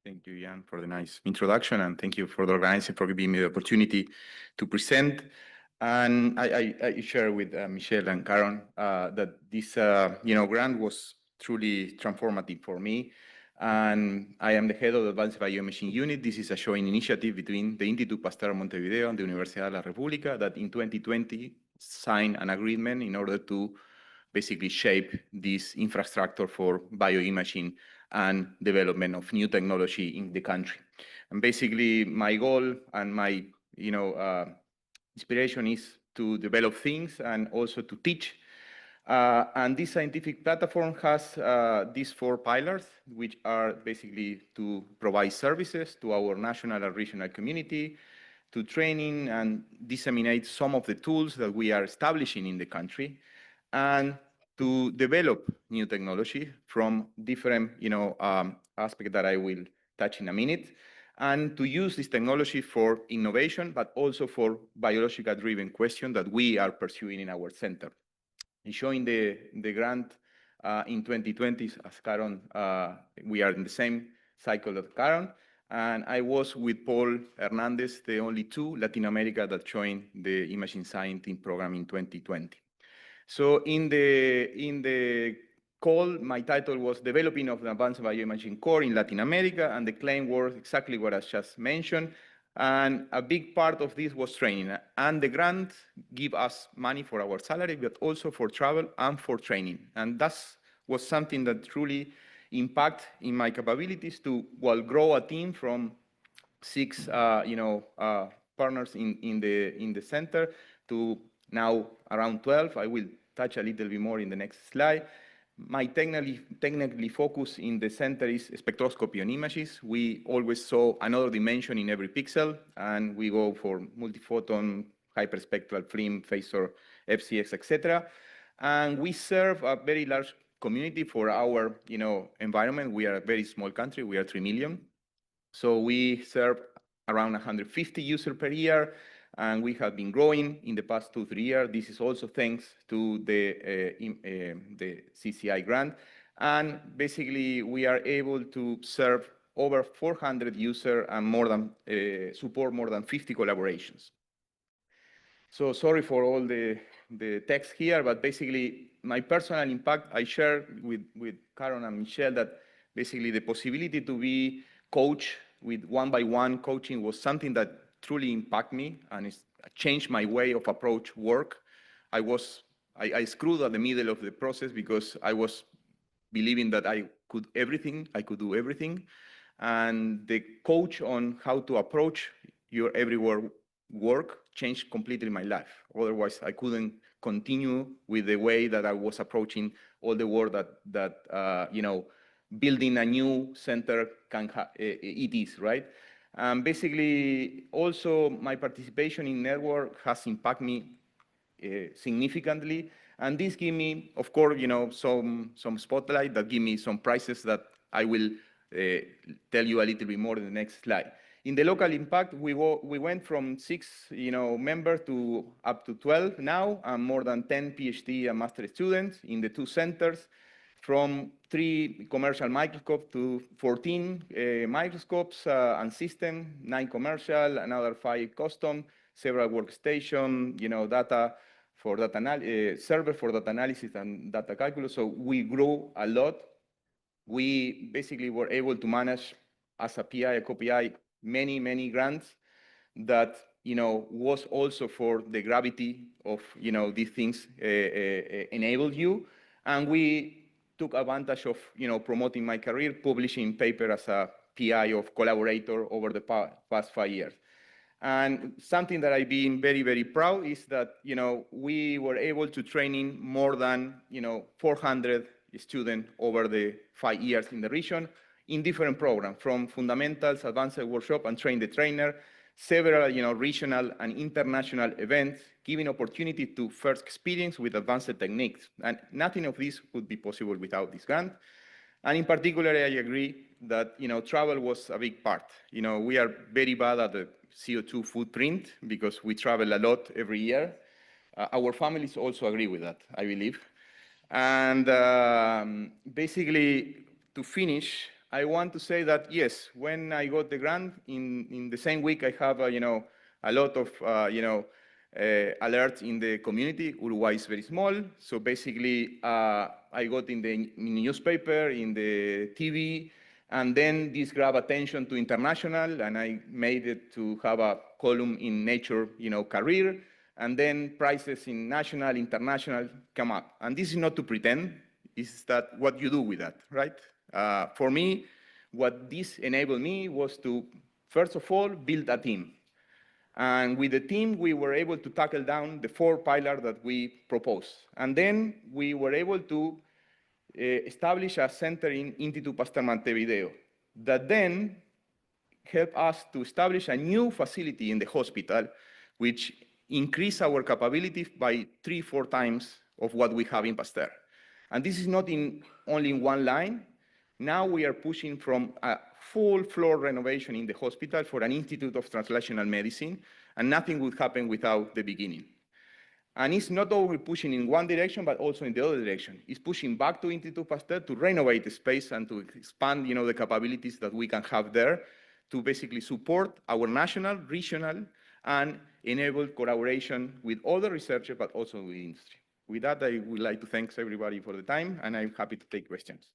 Thank you, Jan, for the nice introduction, and thank you for the organizing for giving me the opportunity to present. And I share with Michelle and Karen that this grant was truly transformative for me. And I am the head of the Advanced Bioimaging Unit. This is a joint initiative between the Institut Pasteur Montevideo and the Universidad de la República that in 2020 signed an agreement in order to basically shape this infrastructure for bioimaging and development of new technology in the country. And basically, my goal and my inspiration is to develop things and also to teach. And this scientific platform has these 4 pillars, which are basically to provide services to our national and regional community, to training and disseminate some of the tools that we are establishing in the country, and to develop new technology from different aspects that I will touch in a minute, and to use this technology for innovation, but also for biological-driven questions that we are pursuing in our center. In showing the grant in 2020, as Karen, we are in the same cycle as Karen, and I was with Paul Hernandez, the only 2 Latin America that joined the Imaging Scientist program in 2020. So in the call, my title was Developing of the Advanced Bioimaging Core in Latin America, and the claim was exactly what I just mentioned. And a big part of this was training. And the grant give us money for our salary, but also for travel and for training. And that was something that truly impact in my capabilities to grow a team from 6 partners in the center to now around 12. I will touch a little bit more in the next slide. My technically focus in the center is spectroscopy on images. We always saw another dimension in every pixel, and we go for multiphoton, hyperspectral film, phasor, FCX, etc. And we serve a very large community for our environment. We are a very small country. We are 3 million. So we serve around 150 users per year, and we have been growing in the past 2-3 years. This is also thanks to the CCI grant. And basically, we are able to serve over 400 users and support more than 50 collaborations. So sorry for all the text here, but basically, my personal impact, I share with Karen and Michelle that basically the possibility to be coached with one-by-one coaching was something that truly impacted me, and it's changed my way of approach work. I screwed at the middle of the process because I was believing that I could do everything. And the coach on how to approach your everywhere work changed completely my life. Otherwise, I couldn't continue with the way that I was approaching all the work that building a new center it is, right? Basically, also my participation in network has impacted me significantly, and this give me, of course, some spotlight that give me some prizes that I will tell you a little bit more in the next slide. In the local impact, we went from 6 members to up to 12 now, and more than 10 PhD and master students in the 2 centers, from 3 commercial microscopes to 14 microscopes and systems, 9 commercial, another 5 custom, several workstations, data for server for data analysis and data calculus. So we grew a lot. We basically were able to manage as a PI, a co-PI, many grants that was also for the gravity of these things enabled you, and we took advantage of promoting my career, publishing paper as a PI of collaborator over the past 5 years. And something that I've been very proud is that we were able to train more than 400 students over the 5 years in the region in different programs, from fundamentals, advanced workshop, and train the trainer, several regional and international events, giving opportunity to first experience with advanced techniques. And nothing of this would be possible without this grant. And in particular, I agree that travel was a big part. We are very bad at the CO2 footprint because we travel a lot every year. Our families also agree with that, I believe. And basically, to finish, I want to say that, yes, when I got the grant, in the same week, I have, a lot of, alerts in the community. Uruguay is very small. So basically, I got in the newspaper, in the TV, and then this grabbed attention to international, and I made it to have a column in Nature, career, and then prices in national, international come up. And this is not to pretend, it's that what you do with that, right? For me, what this enabled me was to, first of all, build a team. And with the team, we were able to tackle down the 4 pillars that we proposed. And then we were able to establish a center in Institut Pasteur Montevideo that then helped us to establish a new facility in the hospital, which increased our capability by 3-4 times of what we have in Pasteur. And this is not only in one line. Now we are pushing from a full floor renovation in the hospital for an Institute of Translational Medicine, and nothing would happen without the beginning. And it's not only pushing in one direction, but also in the other direction. It's pushing back to Institut Pasteur to renovate the space and to expand, the capabilities that we can have there to basically support our national, regional, and enable collaboration with other researchers, but also with industry. With that, I would like to thank everybody for the time, and I'm happy to take questions.